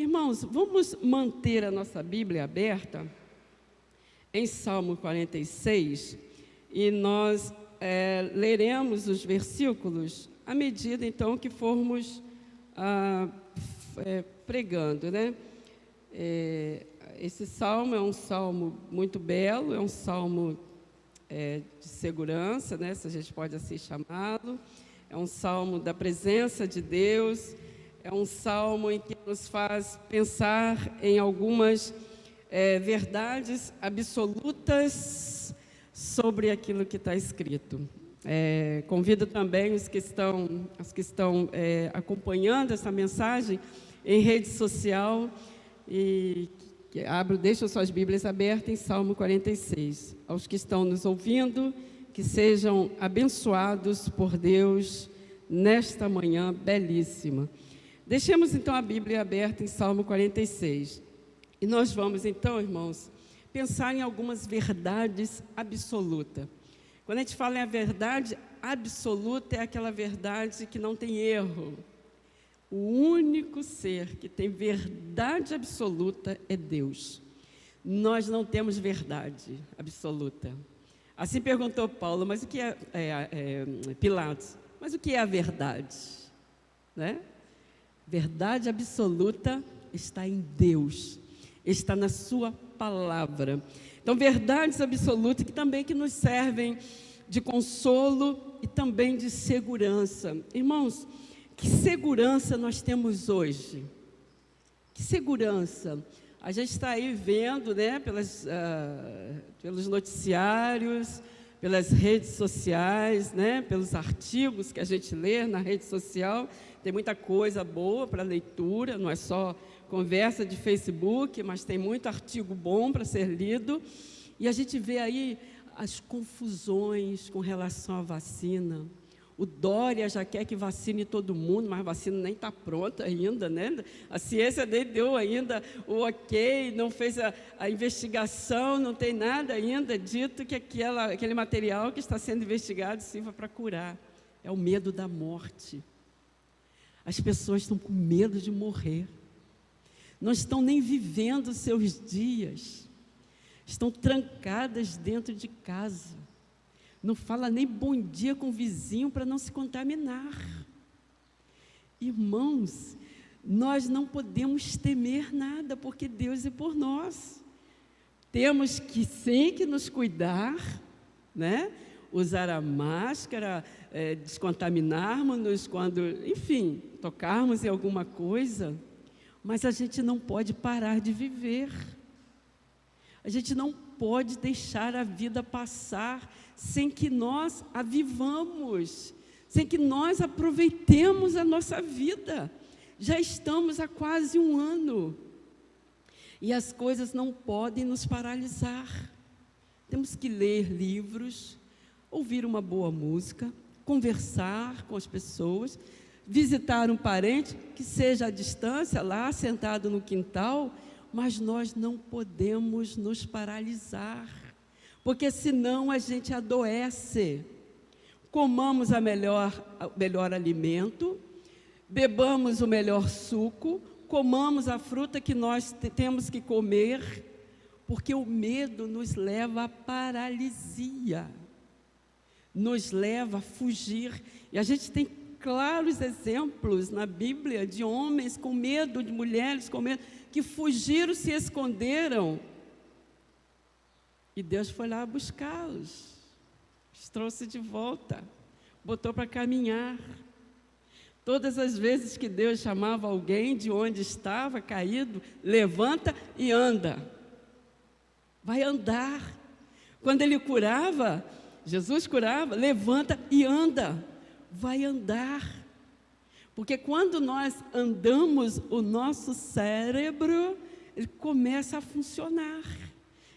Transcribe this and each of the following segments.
Irmãos, vamos manter a nossa Bíblia aberta em Salmo 46 e nós leremos os versículos à medida, então, que formos pregando, né? Esse salmo é um salmo muito belo, é um salmo de segurança, né? Se a gente pode assim chamá-lo. É um salmo da presença de Deus, é um salmo em que nos faz pensar em algumas verdades absolutas sobre aquilo que está escrito. Convido também os que estão acompanhando essa mensagem em rede social e deixem suas Bíblias abertas em Salmo 46. Aos que estão nos ouvindo, que sejam abençoados por Deus nesta manhã belíssima. Deixemos então a Bíblia aberta em Salmo 46. E nós vamos então, irmãos, pensar em algumas verdades absolutas. Quando a gente fala em a verdade absoluta, é aquela verdade que não tem erro. O único ser que tem verdade absoluta é Deus. Nós não temos verdade absoluta. Assim perguntou Paulo, mas o que Pilatos, mas o que é a verdade? Né? Verdade absoluta está em Deus, está na sua palavra. Então, verdades absolutas que nos servem de consolo e também de segurança. Irmãos, que segurança nós temos hoje? Que segurança? A gente está aí vendo, né, pelos noticiários, pelas redes sociais, né, pelos artigos que a gente lê na rede social. Tem muita coisa boa para leitura, não é só conversa de Facebook, mas tem muito artigo bom para ser lido. E a gente vê aí as confusões com relação à vacina. O Dória já quer que vacine todo mundo, mas a vacina nem está pronta ainda, né? A ciência nem deu ainda o ok, não fez a investigação, não tem nada ainda dito que aquele material que está sendo investigado sirva para curar. É o medo da morte. As pessoas estão com medo de morrer. Não estão nem vivendo os seus dias. Estão trancadas dentro de casa. Não fala nem bom dia com o vizinho para não se contaminar. Irmãos, nós não podemos temer nada, porque Deus é por nós. Temos que sim que nos cuidar, né? Usar a máscara, descontaminarmos-nos quando, enfim, tocarmos em alguma coisa, mas a gente não pode parar de viver. A gente não pode deixar a vida passar sem que nós a vivamos, sem que nós aproveitemos a nossa vida. Já estamos há quase um ano e as coisas não podem nos paralisar. Temos que ler livros, ouvir uma boa música, conversar com as pessoas, visitar um parente que seja à distância, lá sentado no quintal, mas nós não podemos nos paralisar, porque senão a gente adoece. Comamos o melhor alimento, bebamos o melhor suco, comamos a fruta que nós temos que comer, porque o medo nos leva à paralisia, nos leva a fugir. E a gente tem claros exemplos na Bíblia de homens com medo, de mulheres com medo, que fugiram, se esconderam. E Deus foi lá buscá-los, os trouxe de volta, botou para caminhar. Todas as vezes que Deus chamava alguém de onde estava caído, levanta e anda. Vai andar. Quando Ele curava, Jesus curava, levanta e anda. Vai andar. Porque quando nós andamos, o nosso cérebro, ele começa a funcionar.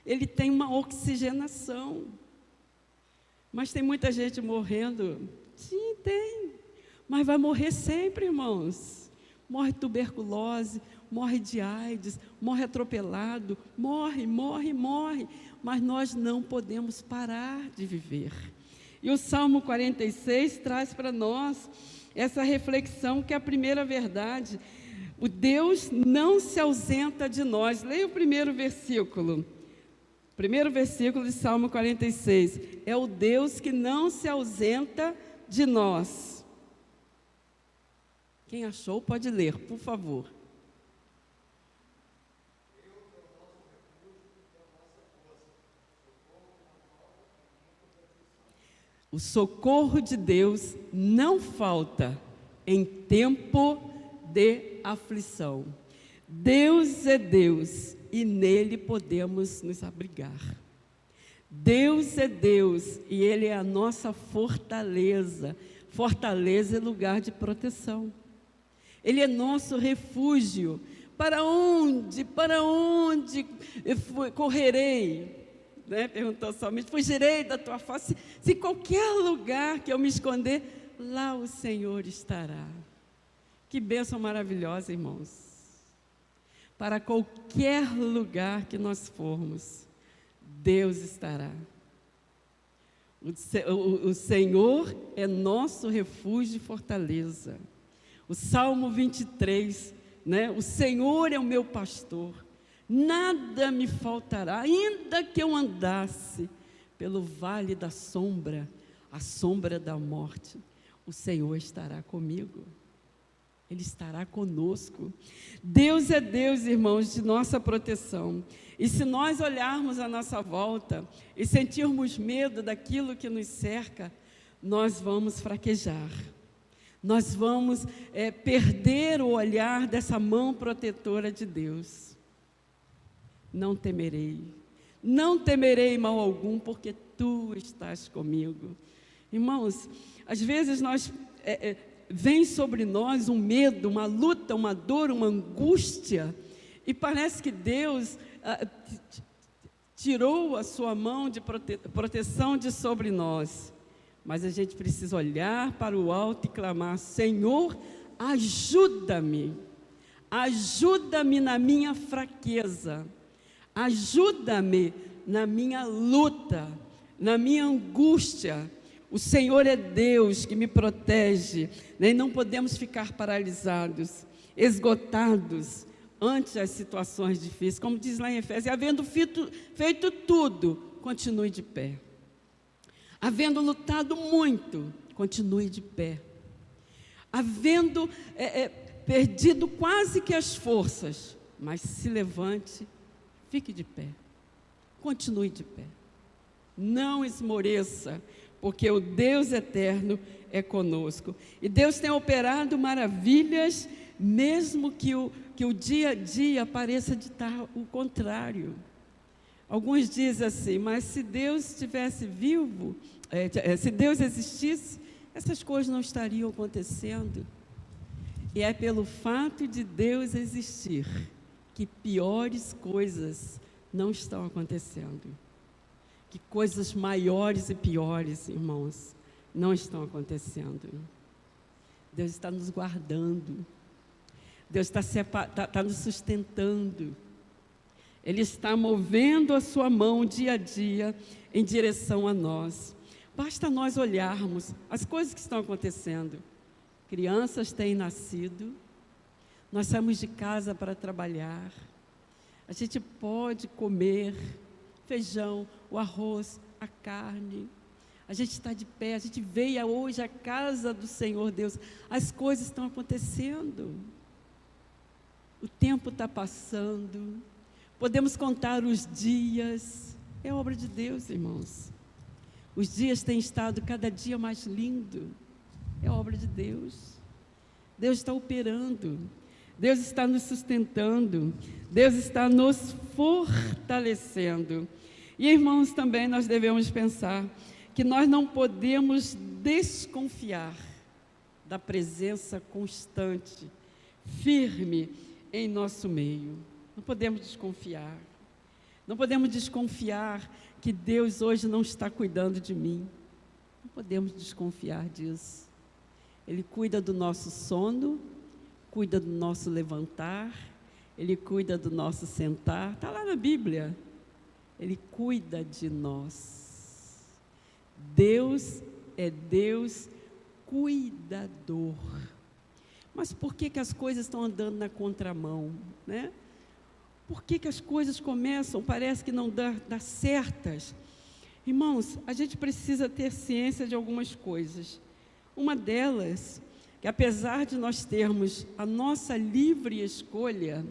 Ele tem uma oxigenação. Mas tem muita gente morrendo. Sim, tem. Mas vai morrer sempre, irmãos. Morre tuberculose, morre de AIDS, morre atropelado, morre. Mas nós não podemos parar de viver. E o Salmo 46 traz para nós essa reflexão, que é a primeira verdade. O Deus não se ausenta de nós. Leia o primeiro versículo. Primeiro versículo de Salmo 46. É o Deus que não se ausenta de nós. Quem achou pode ler, por favor. O socorro de Deus não falta em tempo de aflição. Deus é Deus e nele podemos nos abrigar. Deus é Deus e Ele é a nossa fortaleza. Fortaleza é lugar de proteção. Ele é nosso refúgio. Para onde correrei? Perguntou somente, fugirei da tua face. Se qualquer lugar que eu me esconder, lá o Senhor estará. Que bênção maravilhosa, irmãos. Para qualquer lugar que nós formos, Deus estará. O Senhor é nosso refúgio e fortaleza. O Salmo 23, o Senhor é o meu pastor, nada me faltará, ainda que eu andasse pelo vale da sombra, a sombra da morte, o Senhor estará comigo. Ele estará conosco. Deus é Deus, irmãos, de nossa proteção. E se nós olharmos à nossa volta e sentirmos medo daquilo que nos cerca, nós vamos fraquejar. Nós vamos perder o olhar dessa mão protetora de Deus. Não temerei mal algum, porque Tu estás comigo. Irmãos, às vezes vem sobre nós um medo, uma luta, uma dor, uma angústia, e parece que Deus tirou a sua mão de proteção de sobre nós. Mas a gente precisa olhar para o alto e clamar: Senhor, ajuda-me na minha fraqueza, ajuda-me na minha luta, na minha angústia. O Senhor é Deus que me protege, e não podemos ficar paralisados, esgotados ante as situações difíceis. Como diz lá em Efésios, havendo feito tudo, continue de pé. Havendo lutado muito, continue de pé. Havendo perdido quase que as forças, mas se levante, fique de pé. Continue de pé. Não esmoreça, porque o Deus eterno é conosco. E Deus tem operado maravilhas, mesmo que o dia a dia pareça ditar o contrário. Alguns dizem assim, mas se Deus estivesse vivo, se Deus existisse, essas coisas não estariam acontecendo. E é pelo fato de Deus existir que piores coisas não estão acontecendo. Que coisas maiores e piores, irmãos, não estão acontecendo. Deus está nos guardando. Deus está nos sustentando. Ele está movendo a sua mão dia a dia em direção a nós. Basta nós olharmos as coisas que estão acontecendo. Crianças têm nascido, nós saímos de casa para trabalhar, a gente pode comer feijão, o arroz, a carne, a gente está de pé, a gente veio hoje à casa do Senhor Deus, as coisas estão acontecendo, o tempo está passando, podemos contar os dias, é obra de Deus, irmãos. Os dias têm estado cada dia mais lindo, é obra de Deus. Deus está operando, Deus está nos sustentando, Deus está nos fortalecendo. E, irmãos, também nós devemos pensar que nós não podemos desconfiar da presença constante, firme em nosso meio. Não podemos desconfiar. Não podemos desconfiar que Deus hoje não está cuidando de mim. Não podemos desconfiar disso. Ele cuida do nosso sono, cuida do nosso levantar, Ele cuida do nosso sentar. Está lá na Bíblia. Ele cuida de nós. Deus é Deus cuidador. Mas por que as coisas estão andando na contramão, né? Por que as coisas começam, parece que não dá certas? Irmãos, a gente precisa ter ciência de algumas coisas. Uma delas, que apesar de nós termos a nossa livre escolha,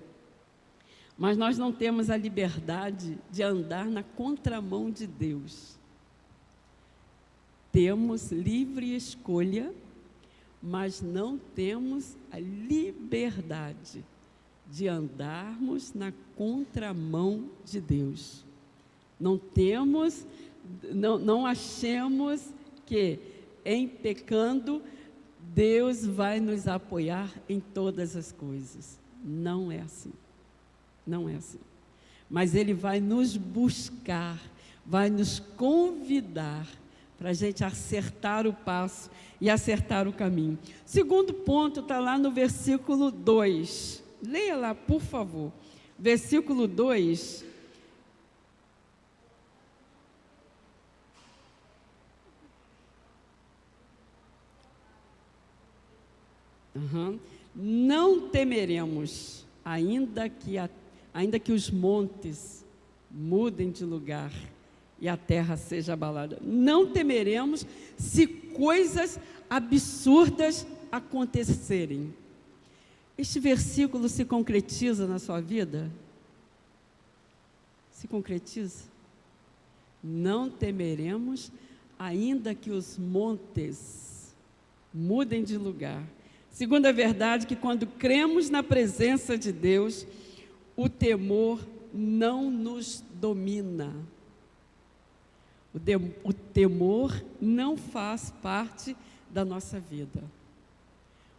mas nós não temos a liberdade de andar na contramão de Deus. Temos livre escolha, mas não temos a liberdade de andarmos na contramão de Deus. Não achemos que em pecando Deus vai nos apoiar em todas as coisas. Não é assim. Não é assim. Mas Ele vai nos buscar, vai nos convidar para a gente acertar o passo e acertar o caminho. Segundo ponto está lá no versículo 2. Leia lá, por favor. Versículo 2. Não temeremos, ainda que os montes mudem de lugar e a terra seja abalada. Não temeremos se coisas absurdas acontecerem. Este versículo se concretiza na sua vida? Se concretiza? Não temeremos, ainda que os montes mudem de lugar. Segunda verdade, que quando cremos na presença de Deus, o temor não nos domina. O temor não faz parte da nossa vida.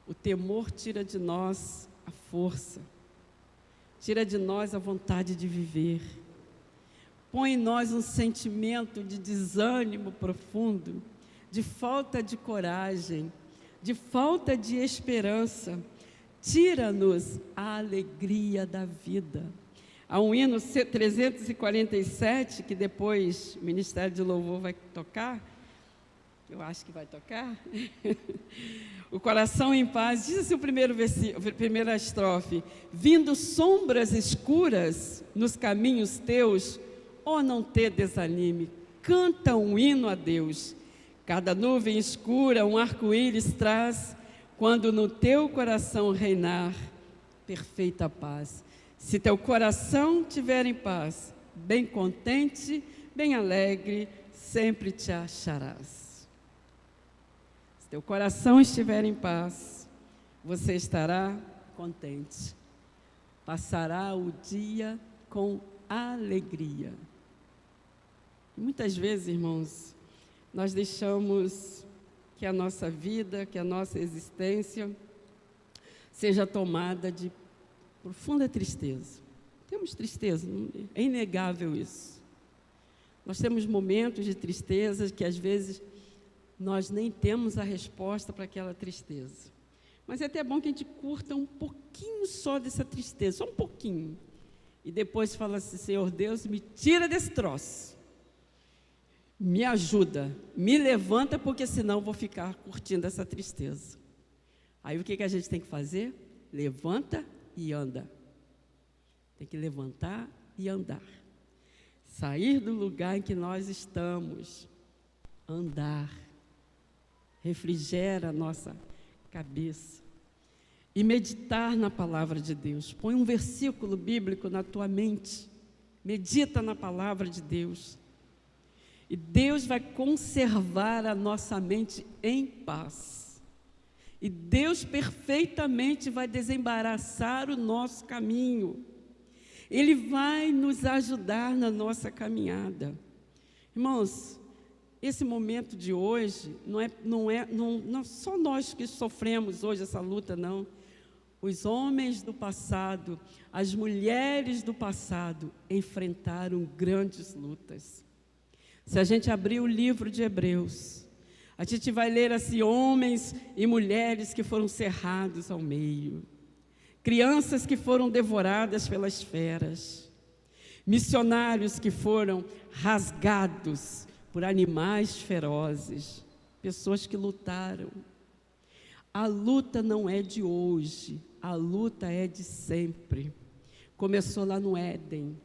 O temor tira de nós a força, tira de nós a vontade de viver, põe em nós um sentimento de desânimo profundo, de falta de coragem, de falta de esperança, tira-nos a alegria da vida. Há um hino 347, que depois o Ministério de Louvor vai tocar, eu acho que vai tocar, o coração em paz, diz assim a primeira estrofe: vindo sombras escuras nos caminhos teus, ó não ter desanime, canta um hino a Deus. Cada nuvem escura um arco-íris traz, quando no teu coração reinar perfeita paz. Se teu coração tiver em paz, bem contente, bem alegre, sempre te acharás. Se teu coração estiver em paz, você estará contente. Passará o dia com alegria. E muitas vezes, irmãos, nós deixamos que a nossa vida, que a nossa existência seja tomada de profunda tristeza. Temos tristeza, é inegável isso. Nós temos momentos de tristeza que às vezes nós nem temos a resposta para aquela tristeza. Mas é até bom que a gente curta um pouquinho só dessa tristeza, só um pouquinho. E depois fala assim: Senhor Deus, me tira desse troço. Me ajuda, me levanta, porque senão eu vou ficar curtindo essa tristeza. Aí o que a gente tem que fazer? Levanta e anda. Tem que levantar e andar. Sair do lugar em que nós estamos. Andar. Refrigera a nossa cabeça. E meditar na palavra de Deus. Põe um versículo bíblico na tua mente. Medita na palavra de Deus. E Deus vai conservar a nossa mente em paz. E Deus perfeitamente vai desembaraçar o nosso caminho. Ele vai nos ajudar na nossa caminhada. Irmãos, esse momento de hoje, não só nós que sofremos hoje essa luta, não. Os homens do passado, as mulheres do passado enfrentaram grandes lutas. Se a gente abrir o livro de Hebreus, a gente vai ler assim: homens e mulheres que foram cerrados ao meio, crianças que foram devoradas pelas feras, missionários que foram rasgados por animais ferozes, pessoas que lutaram. A luta não é de hoje, a luta é de sempre. Começou lá no Éden.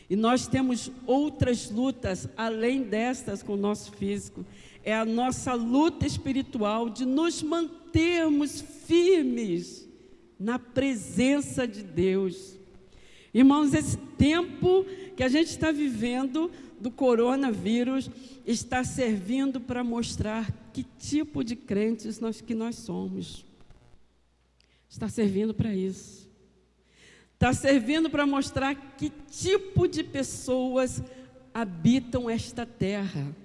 E nós temos outras lutas, além destas com o nosso físico. É a nossa luta espiritual de nos mantermos firmes na presença de Deus. Irmãos, esse tempo que a gente está vivendo do coronavírus está servindo para mostrar que tipo de crentes que nós somos. Está servindo para isso. Está servindo para mostrar que tipo de pessoas habitam esta terra.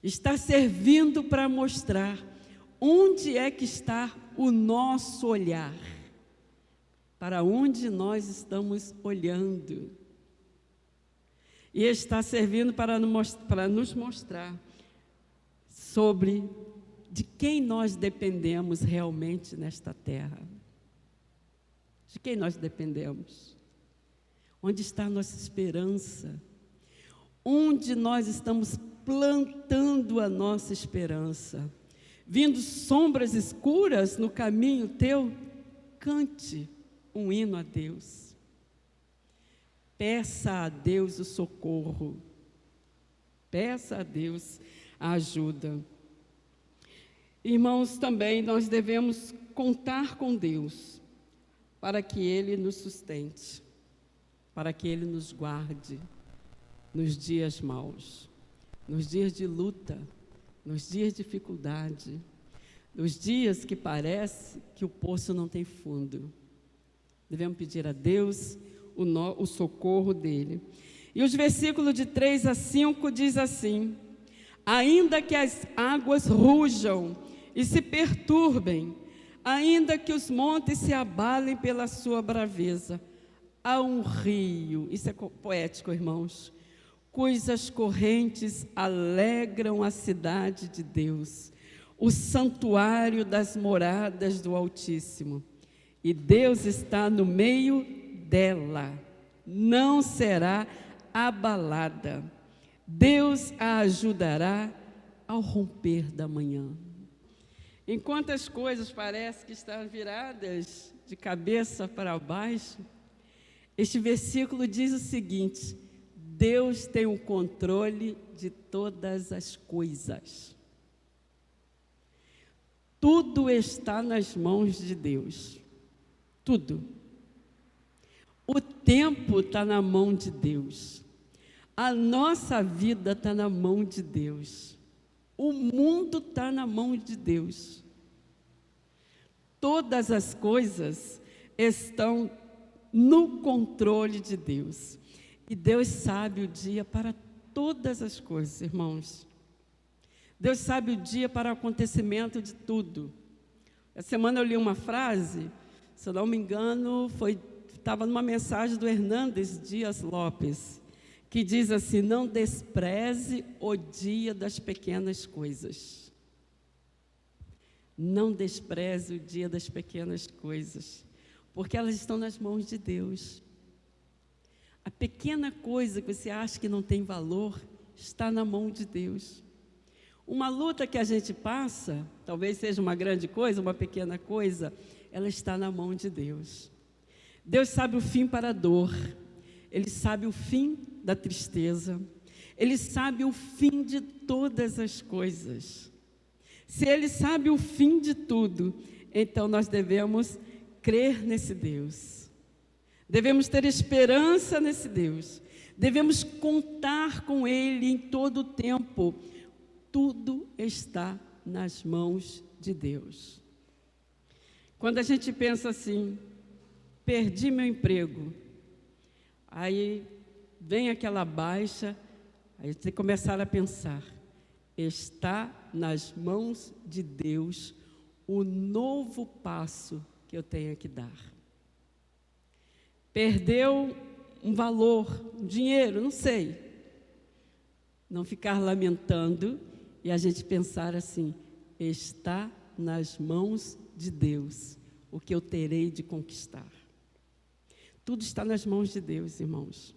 Está servindo para mostrar onde é que está o nosso olhar. Para onde nós estamos olhando. E está servindo para nos mostrar sobre de quem nós dependemos realmente nesta terra. De quem nós dependemos? Onde está a nossa esperança? Onde nós estamos plantando a nossa esperança? Vindo sombras escuras no caminho teu, cante um hino a Deus. Peça a Deus o socorro. Peça a Deus a ajuda. Irmãos, também nós devemos contar com Deus para que Ele nos sustente, para que Ele nos guarde nos dias maus, nos dias de luta, nos dias de dificuldade, nos dias que parece que o poço não tem fundo. Devemos pedir a Deus o socorro dEle. E os versículos de 3 a 5 diz assim: ainda que as águas rujam e se perturbem, ainda que os montes se abalem pela sua braveza, há um rio, isso é poético, irmãos, cujas correntes alegram a cidade de Deus, o santuário das moradas do Altíssimo. E Deus está no meio dela, não será abalada. Deus a ajudará ao romper da manhã. Enquanto as coisas parecem que estão viradas de cabeça para baixo, este versículo diz o seguinte: Deus tem o controle de todas as coisas. Tudo está nas mãos de Deus. Tudo. O tempo está na mão de Deus. A nossa vida está na mão de Deus. O mundo está na mão de Deus. Todas as coisas estão no controle de Deus. E Deus sabe o dia para todas as coisas, irmãos. Deus sabe o dia para o acontecimento de tudo. Essa semana eu li uma frase, se eu não me engano, estava numa mensagem do Hernandes Dias Lopes, que diz assim: não despreze o dia das pequenas coisas. Não despreze o dia das pequenas coisas, porque elas estão nas mãos de Deus. A pequena coisa que você acha que não tem valor, está na mão de Deus. Uma luta que a gente passa, talvez seja uma grande coisa, uma pequena coisa, ela está na mão de Deus. Deus sabe o fim para a dor, Ele sabe o fim da tristeza, Ele sabe o fim de todas as coisas. Se Ele sabe o fim de tudo, então nós devemos crer nesse Deus, devemos ter esperança nesse Deus, devemos contar com Ele em todo o tempo. Tudo está nas mãos de Deus. Quando a gente pensa assim, perdi meu emprego, aí vem aquela baixa, aí você começar a pensar, está nas mãos de Deus o novo passo que eu tenho que dar. Perdeu um valor, um dinheiro, não sei. Não ficar lamentando e a gente pensar assim, está nas mãos de Deus o que eu terei de conquistar. Tudo está nas mãos de Deus, irmãos.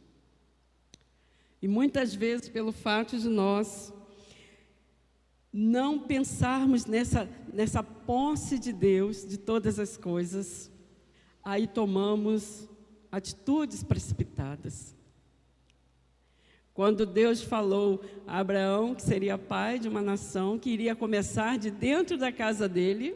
E muitas vezes, pelo fato de nós não pensarmos nessa posse de Deus, de todas as coisas, aí tomamos atitudes precipitadas. Quando Deus falou a Abraão que seria pai de uma nação, que iria começar de dentro da casa dele,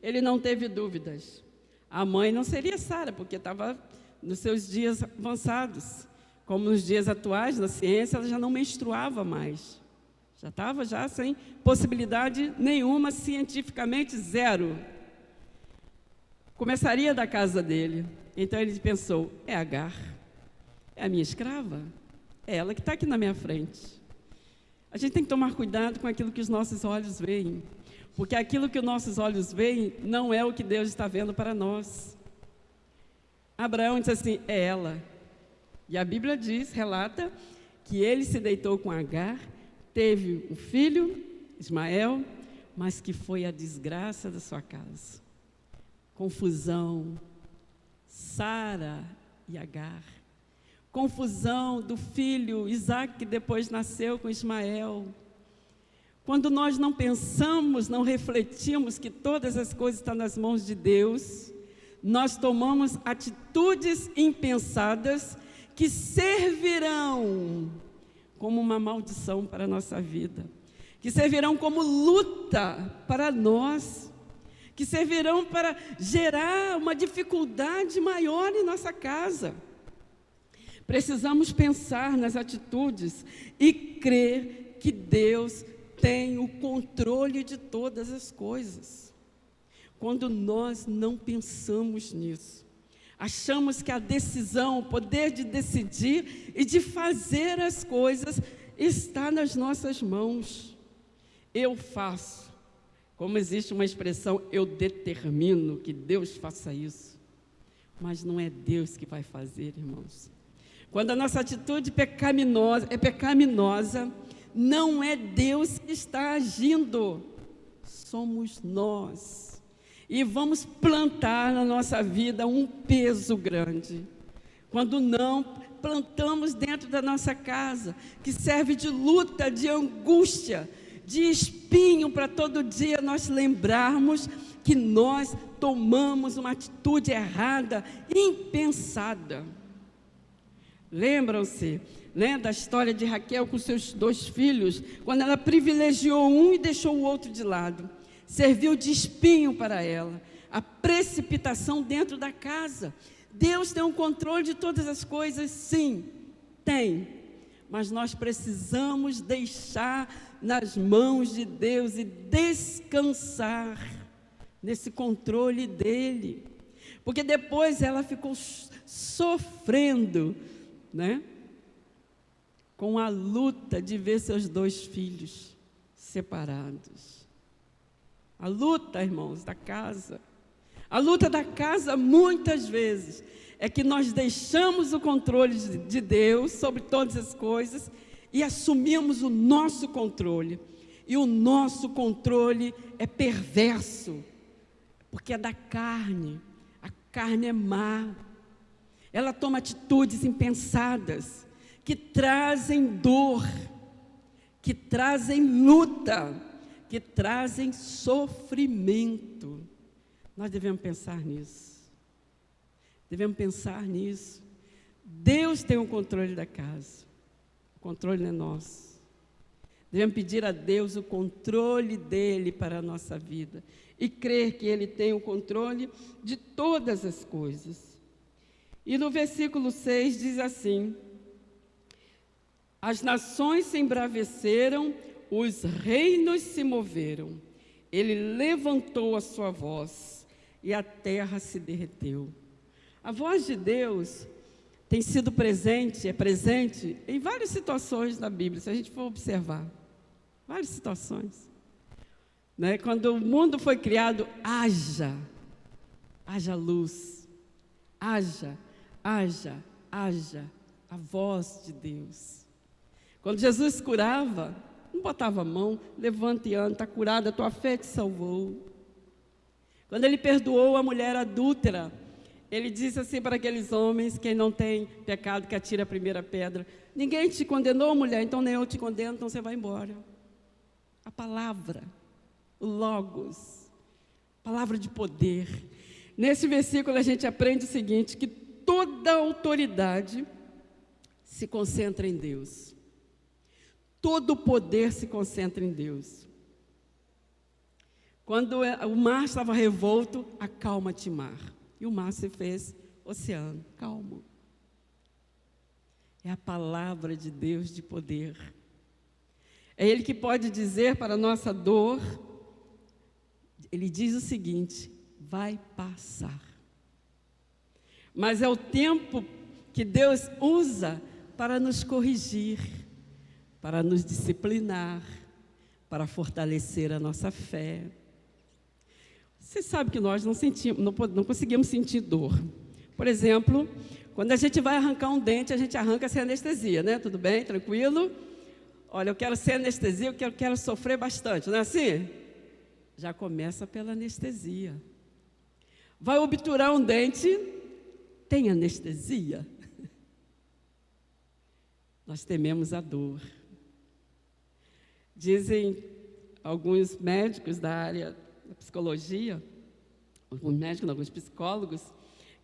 ele não teve dúvidas. A mãe não seria Sara, porque estava nos seus dias avançados. Como nos dias atuais, na ciência, ela já não menstruava mais. Já estava sem possibilidade nenhuma, cientificamente zero. Começaria da casa dele. Então ele pensou, é Agar, é a minha escrava, é ela que está aqui na minha frente. A gente tem que tomar cuidado com aquilo que os nossos olhos veem, porque aquilo que os nossos olhos veem não é o que Deus está vendo para nós. Abraão disse assim, é ela. E a Bíblia relata que ele se deitou com Agar, teve um filho, Ismael, mas que foi a desgraça da sua casa. Confusão, Sara e Agar. Confusão do filho Isaac, que depois nasceu com Ismael. Quando nós não pensamos, não refletimos que todas as coisas estão nas mãos de Deus, nós tomamos atitudes impensadas que servirão como uma maldição para a nossa vida, que servirão como luta para nós, que servirão para gerar uma dificuldade maior em nossa casa. Precisamos pensar nas atitudes e crer que Deus tem o controle de todas as coisas. Quando nós não pensamos nisso, achamos que a decisão, o poder de decidir e de fazer as coisas está nas nossas mãos. Eu faço. Como existe uma expressão, eu determino que Deus faça isso. Mas não é Deus que vai fazer, irmãos. Quando a nossa atitude é pecaminosa, não é Deus que está agindo, somos nós. E vamos plantar na nossa vida um peso grande. Quando não plantamos dentro da nossa casa, que serve de luta, de angústia, de espinho para todo dia nós lembrarmos que nós tomamos uma atitude errada, impensada. Lembram-se, né, da história de Raquel com seus 2 filhos, quando ela privilegiou um e deixou o outro de lado. Serviu de espinho para ela, a precipitação dentro da casa. Deus tem um controle de todas as coisas, sim, tem. Mas nós precisamos deixar nas mãos de Deus e descansar nesse controle dEle. Porque depois ela ficou sofrendo, né, com a luta de ver seus 2 filhos separados. A luta, irmãos, da casa. A luta da casa, muitas vezes, é que nós deixamos o controle de Deus sobre todas as coisas e assumimos o nosso controle. E o nosso controle é perverso, porque é da carne. A carne é má. Ela toma atitudes impensadas, que trazem dor, que trazem luta, que trazem sofrimento. Nós devemos pensar nisso. Devemos pensar nisso. Deus tem o controle da casa. O controle não é nosso. Devemos pedir a Deus o controle dEle para a nossa vida. E crer que Ele tem o controle de todas as coisas. E no versículo 6 diz assim: as nações se embraveceram, os reinos se moveram. Ele levantou a sua voz e a terra se derreteu. A voz de Deus tem sido presente, é presente em várias situações da Bíblia, se a gente for observar. Várias situações. Né? Quando o mundo foi criado, haja luz, haja a voz de Deus. Quando Jesus curava, não botava a mão, levanta e anda, está curada, a tua fé te salvou. Quando Ele perdoou a mulher adúltera, Ele disse assim para aqueles homens: quem não tem pecado, que atire a primeira pedra. Ninguém te condenou, mulher, então nem eu te condeno, então você vai embora. A palavra, o Logos, palavra de poder. Nesse versículo a gente aprende o seguinte, que toda autoridade se concentra em Deus. Todo o poder se concentra em Deus. Quando o mar estava revolto, acalma-te, mar. E o mar se fez oceano, calmo. É a palavra de Deus de poder. É Ele que pode dizer para a nossa dor, Ele diz o seguinte, vai passar. Mas é o tempo que Deus usa para nos corrigir, para nos disciplinar, para fortalecer a nossa fé. Você sabe que nós não conseguimos sentir dor. Por exemplo, quando a gente vai arrancar um dente, a gente arranca sem anestesia, né? Tudo bem? Tranquilo? Olha, eu quero sem anestesia, eu quero sofrer bastante, não é assim? Já começa pela anestesia. Vai obturar um dente, tem anestesia. Nós tememos a dor. Dizem alguns médicos da área da psicologia, alguns médicos, alguns psicólogos,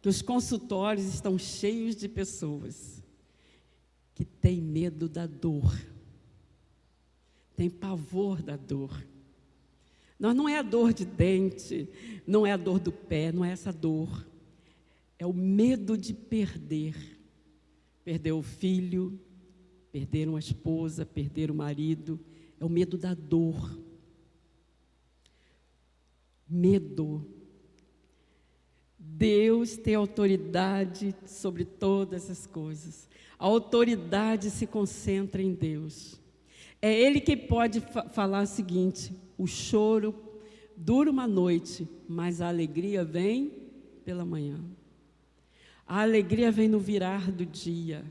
que os consultórios estão cheios de pessoas que têm medo da dor, têm pavor da dor. Não é a dor de dente, não é a dor do pé, não é essa dor. É o medo de perder. Perder o filho, perder uma esposa, perder o marido. É o medo da dor. Medo. Deus tem autoridade sobre todas as coisas. A autoridade se concentra em Deus. É Ele que pode falar o seguinte, o choro dura uma noite, mas a alegria vem pela manhã. A alegria vem no virar do dia.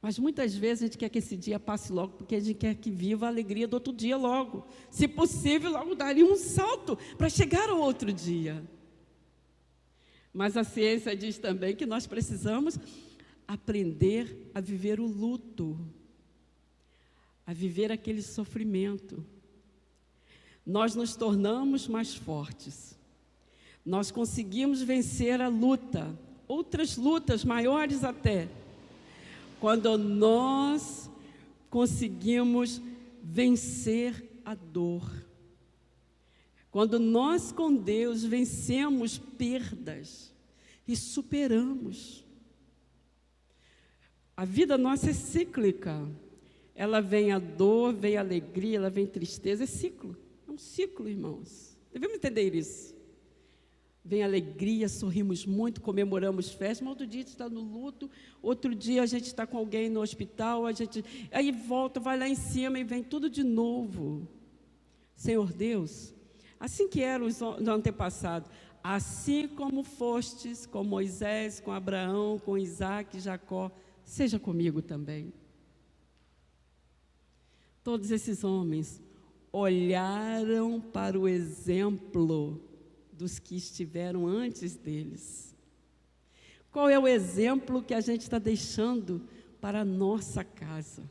Mas muitas vezes a gente quer que esse dia passe logo, porque a gente quer que viva a alegria do outro dia logo. Se possível, logo daria um salto para chegar ao outro dia. Mas a ciência diz também que nós precisamos aprender a viver o luto, a viver aquele sofrimento. Nós nos tornamos mais fortes. Nós conseguimos vencer a luta, outras lutas maiores até, quando nós conseguimos vencer a dor. Quando nós com Deus vencemos perdas e superamos. A vida nossa é cíclica. Ela vem a dor, vem a alegria, ela vem tristeza, é ciclo. É um ciclo, irmãos. Devemos entender isso. Vem alegria, sorrimos muito, comemoramos festa, mas outro dia a gente está no luto, outro dia a gente está com alguém no hospital, aí volta, vai lá em cima e vem tudo de novo. Senhor Deus, assim que eram os antepassados, assim como fostes com Moisés, com Abraão, com Isaac, Jacó, seja comigo também. Todos esses homens olharam para o exemplo dos que estiveram antes deles. Qual é o exemplo que a gente está deixando para a nossa casa?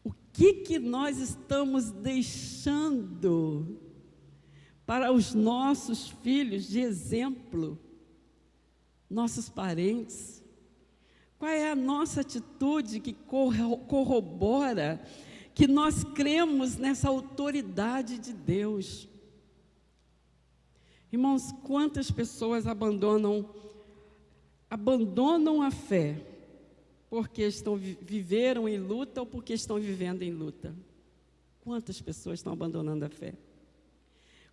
O que nós estamos deixando para os nossos filhos de exemplo, nossos parentes? Qual é a nossa atitude que corrobora que nós cremos nessa autoridade de Deus? Irmãos, quantas pessoas abandonam a fé porque viveram em luta ou porque estão vivendo em luta? Quantas pessoas estão abandonando a fé?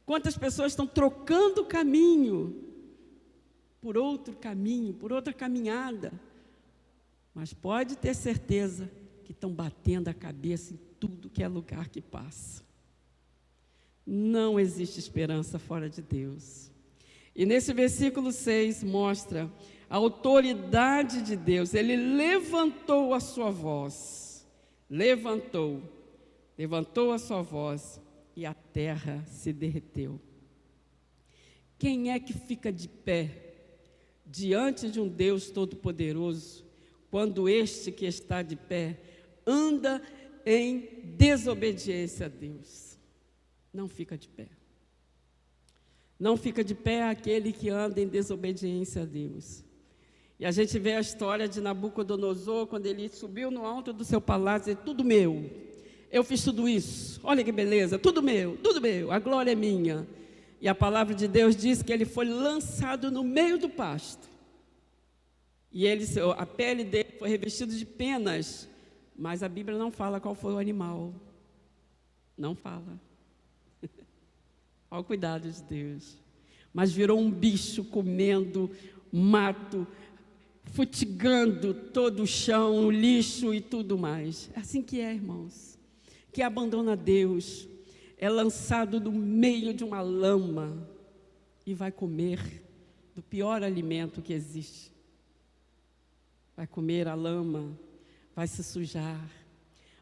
Quantas pessoas estão trocando o caminho por outro caminho, por outra caminhada? Mas pode ter certeza que estão batendo a cabeça em tudo que é lugar que passa. Não existe esperança fora de Deus. E nesse versículo 6 mostra a autoridade de Deus. Ele levantou a sua voz. Levantou a sua voz e a terra se derreteu. Quem é que fica de pé diante de um Deus todo-poderoso, quando este que está de pé anda em desobediência a Deus. Não fica de pé. Não fica de pé aquele que anda em desobediência a Deus. E a gente vê a história de Nabucodonosor, quando ele subiu no alto do seu palácio, e tudo meu, eu fiz tudo isso, olha que beleza, tudo meu, a glória é minha. E a palavra de Deus diz que ele foi lançado no meio do pasto. E a pele dele foi revestida de penas, mas a Bíblia não fala qual foi o animal. Não fala. Olha o cuidado de Deus. Mas virou um bicho comendo mato, futigando todo o chão, o lixo e tudo mais. É assim que é, irmãos. Que abandona Deus, é lançado no meio de uma lama e vai comer do pior alimento que existe. Vai comer a lama, vai se sujar,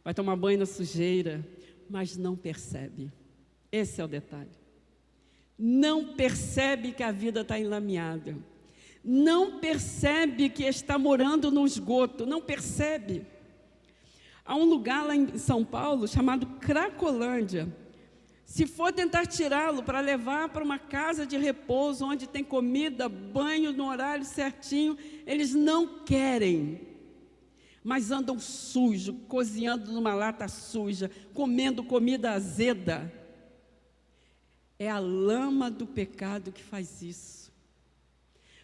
vai tomar banho na sujeira, mas não percebe. Esse é o detalhe. Não percebe que a vida está enlameada. Não percebe que está morando no esgoto, não percebe. Há um lugar lá em São Paulo chamado Cracolândia. Se for tentar tirá-lo para levar para uma casa de repouso, onde tem comida, banho no horário certinho, eles não querem. Mas andam sujos, cozinhando numa lata suja, comendo comida azeda. É a lama do pecado que faz isso.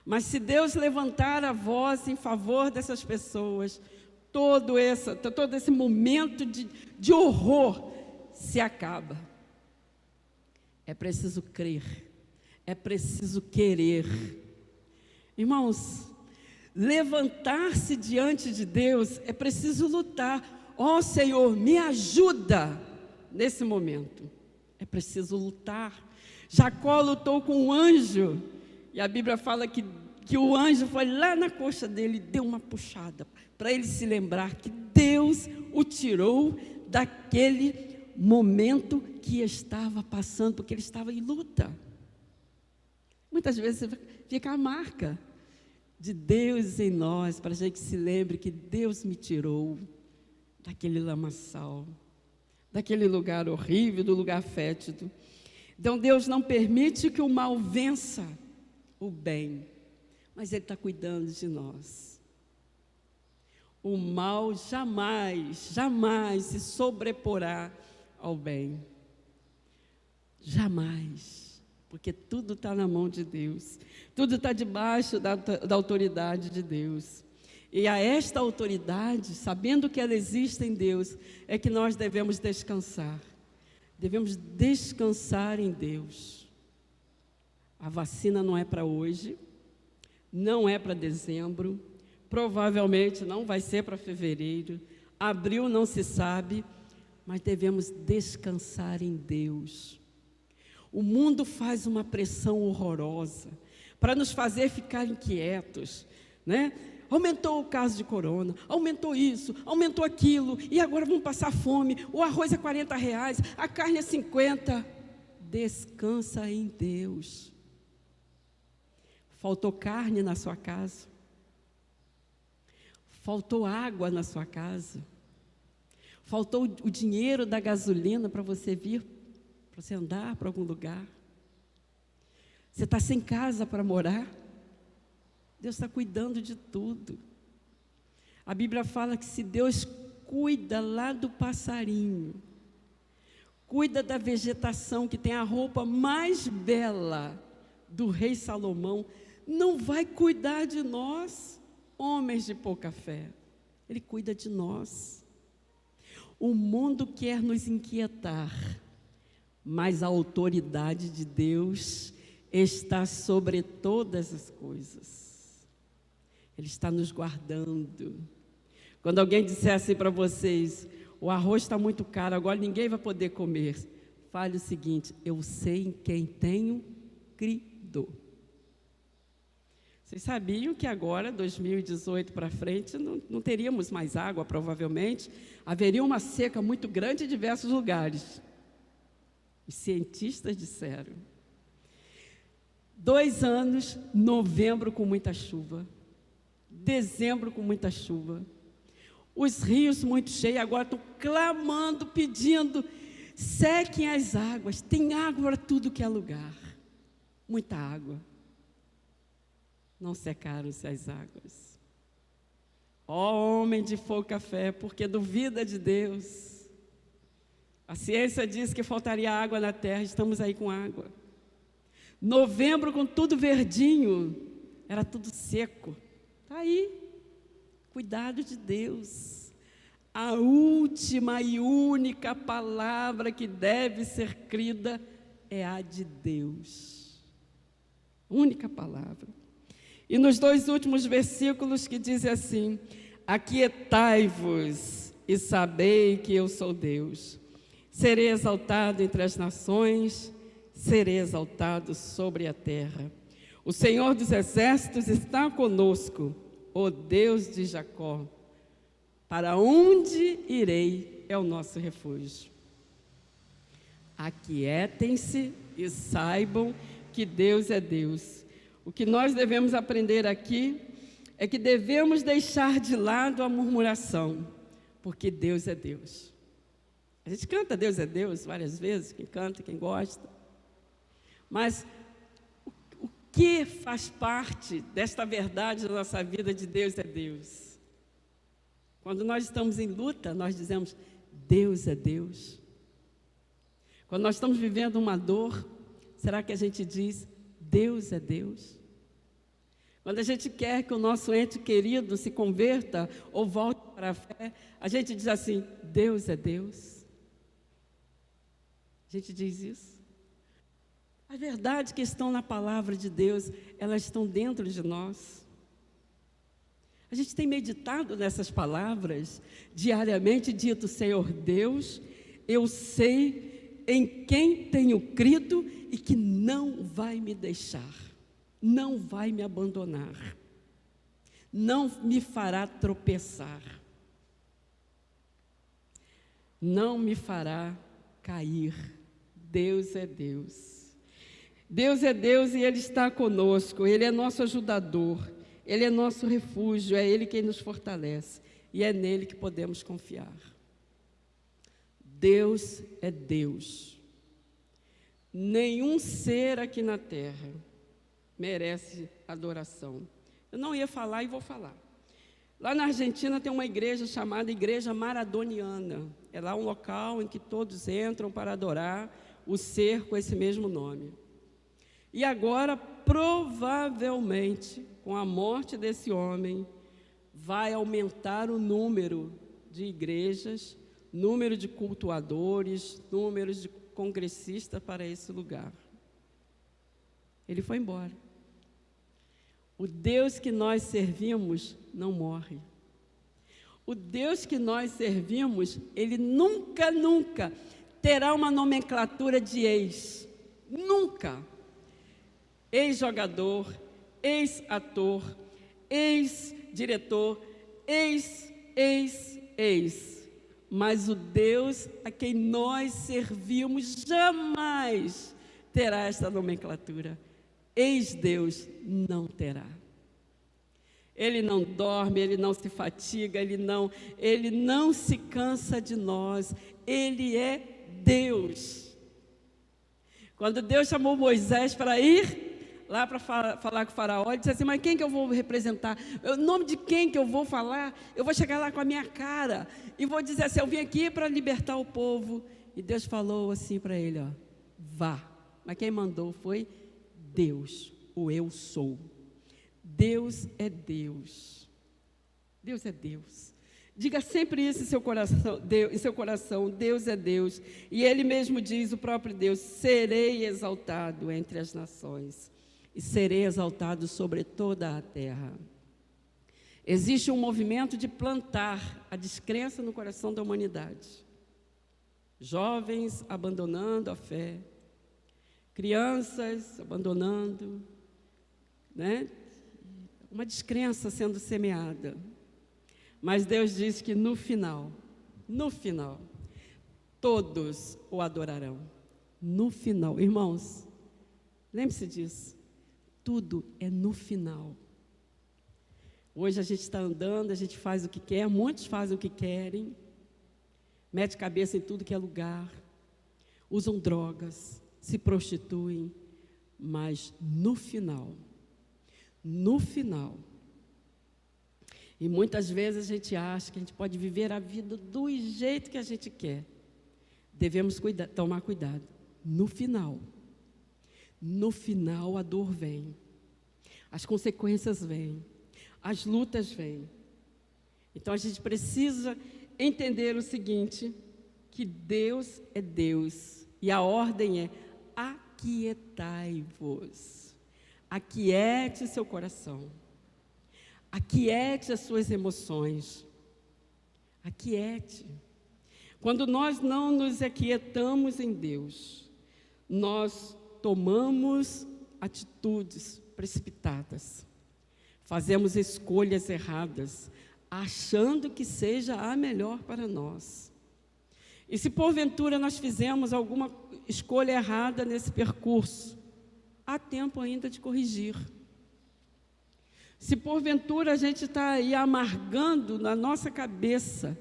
Mas se Deus levantar a voz em favor dessas pessoas, todo esse momento de horror se acaba. É preciso crer, é preciso querer. Irmãos, levantar-se diante de Deus é preciso lutar. Ó Senhor, me ajuda nesse momento. É preciso lutar. Jacó lutou com um anjo. E a Bíblia fala que o anjo foi lá na coxa dele e deu uma puxada, para ele se lembrar que Deus o tirou daquele momento que estava passando, porque ele estava em luta. Muitas vezes fica a marca de Deus em nós, para a gente se lembre que Deus me tirou daquele lamaçal, daquele lugar horrível, do lugar fétido. Então Deus não permite que o mal vença o bem, mas Ele está cuidando de nós. O mal jamais se sobreporá ao bem. Jamais. Porque tudo está na mão de Deus. Tudo está debaixo da autoridade de Deus. E a esta autoridade, sabendo que ela existe em Deus, é que nós devemos descansar. Devemos descansar em Deus. A vacina não é para hoje, não é para dezembro, provavelmente não vai ser para fevereiro, abril não se sabe, mas devemos descansar em Deus. O mundo faz uma pressão horrorosa para nos fazer ficar inquietos, né? Aumentou o caso de corona, aumentou isso, aumentou aquilo, e agora vamos passar fome, o arroz é R$40, a carne é 50. Descansa em Deus. Faltou carne na sua casa? Faltou água na sua casa? Faltou o dinheiro da gasolina para você vir, para você andar para algum lugar? Você está sem casa para morar? Deus está cuidando de tudo. A Bíblia fala que se Deus cuida lá do passarinho, cuida da vegetação, que tem a roupa mais bela do rei Salomão, não vai cuidar de nós, homens de pouca fé. Ele cuida de nós. O mundo quer nos inquietar, mas a autoridade de Deus está sobre todas as coisas. Ele está nos guardando. Quando alguém disser assim para vocês, o arroz está muito caro, agora ninguém vai poder comer, fale o seguinte: eu sei em quem tenho crido. Vocês sabiam que agora, 2018 para frente, não teríamos mais água, provavelmente. Haveria uma seca muito grande em diversos lugares. Os cientistas disseram. 2 anos, novembro com muita chuva. Dezembro com muita chuva. Os rios muito cheios agora estão clamando, pedindo, sequem as águas. Tem água para tudo que é lugar. Muita água. Não secaram-se as águas. Ó homem de pouca fé, porque duvida de Deus. A ciência diz que faltaria água na terra, estamos aí com água. Novembro com tudo verdinho, era tudo seco. Está aí. Cuidado de Deus. A última e única palavra que deve ser crida é a de Deus. Única palavra. E nos 2 últimos versículos que dizem assim: aquietai-vos e sabei que eu sou Deus. Serei exaltado entre as nações, serei exaltado sobre a terra. O Senhor dos exércitos está conosco, o Deus de Jacó. Para onde irei é o nosso refúgio. Aquietem-se e saibam que Deus é Deus. O que nós devemos aprender aqui é que devemos deixar de lado a murmuração, porque Deus é Deus. A gente canta Deus é Deus várias vezes, quem canta, quem gosta. Mas o que faz parte desta verdade da nossa vida de Deus é Deus? Quando nós estamos em luta, nós dizemos Deus é Deus. Quando nós estamos vivendo uma dor, será que a gente diz Deus é Deus? Quando a gente quer que o nosso ente querido se converta ou volte para a fé, a gente diz assim, Deus é Deus. A gente diz isso. As verdades que estão na palavra de Deus, elas estão dentro de nós. A gente tem meditado nessas palavras diariamente, dito, Senhor Deus, eu sei em quem tenho crido e que não vai me deixar, não vai me abandonar, não me fará tropeçar, não me fará cair. Deus é Deus. Deus é Deus e Ele está conosco, Ele é nosso ajudador, Ele é nosso refúgio, é Ele quem nos fortalece e é nele que podemos confiar. Deus é Deus. Nenhum ser aqui na terra merece adoração. Eu não ia falar e vou falar. Lá na Argentina tem uma igreja chamada Igreja Maradoniana. É lá um local em que todos entram para adorar o ser com esse mesmo nome. E agora, provavelmente, com a morte desse homem, vai aumentar o número de igrejas, número de cultuadores, número de congressistas para esse lugar. Ele foi embora. O Deus que nós servimos não morre. O Deus que nós servimos, Ele nunca terá uma nomenclatura de ex. Nunca. Ex-jogador, ex-ator, ex-diretor, ex. Mas o Deus a quem nós servimos jamais terá esta nomenclatura. Ex-Deus não terá. Ele não dorme, Ele não se fatiga, Ele não se cansa de nós. Ele é Deus. Quando Deus chamou Moisés para ir lá para falar com o faraó, ele disse assim, mas quem que eu vou representar? O nome de quem que eu vou falar? Eu vou chegar lá com a minha cara e vou dizer assim, eu vim aqui para libertar o povo. E Deus falou assim para ele, ó, vá. Mas quem mandou foi Deus, o eu sou. Deus é Deus. Deus é Deus. Diga sempre isso em seu coração, Deus é Deus. E Ele mesmo diz, o próprio Deus, serei exaltado entre as nações e serei exaltado sobre toda a terra. Existe um movimento de plantar a descrença no coração da humanidade. Jovens abandonando a fé, crianças abandonando, né? Uma descrença sendo semeada. Mas Deus diz que no final, todos o adorarão. No final, irmãos, lembre-se disso. Tudo é no final. Hoje a gente está andando, a gente faz o que quer, muitos fazem o que querem, mete cabeça em tudo que é lugar, usam drogas, se prostituem, mas no final, e muitas vezes a gente acha que a gente pode viver a vida do jeito que a gente quer. Devemos tomar cuidado. No final a dor vem, as consequências vêm, as lutas vêm. Então a gente precisa entender o seguinte, que Deus é Deus, e a ordem é: aquietai-vos, aquiete seu coração, aquiete as suas emoções, aquiete. Quando nós não nos aquietamos em Deus, nós tomamos atitudes precipitadas, fazemos escolhas erradas, achando que seja a melhor para nós. E se porventura nós fizemos alguma escolha errada nesse percurso, há tempo ainda de corrigir. Se porventura a gente está aí amargando na nossa cabeça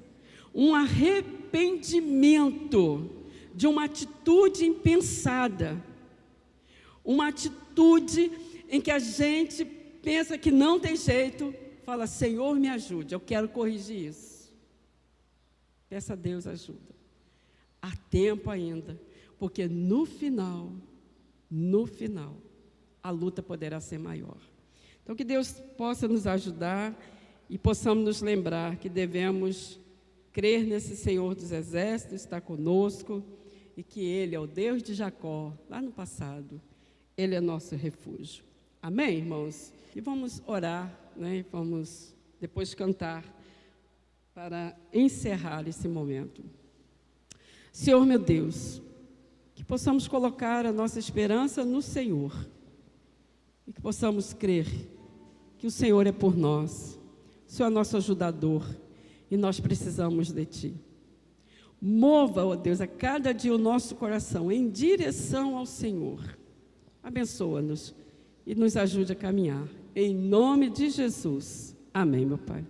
um arrependimento de uma atitude impensada, uma atitude em que a gente pensa que não tem jeito, fala: Senhor, me ajude, eu quero corrigir isso. Peça a Deus ajuda. Há tempo ainda, porque no final, a luta poderá ser maior. Então, que Deus possa nos ajudar e possamos nos lembrar que devemos crer nesse Senhor dos Exércitos, está conosco, e que Ele é o Deus de Jacó, lá no passado. Ele é nosso refúgio. Amém, irmãos? E vamos orar, né? Vamos depois cantar para encerrar esse momento. Senhor meu Deus, que possamos colocar a nossa esperança no Senhor e que possamos crer que o Senhor é por nós, o Senhor é nosso ajudador e nós precisamos de Ti. Mova, ó Deus, a cada dia o nosso coração em direção ao Senhor. Abençoa-nos e nos ajude a caminhar. Em nome de Jesus. Amém, meu Pai.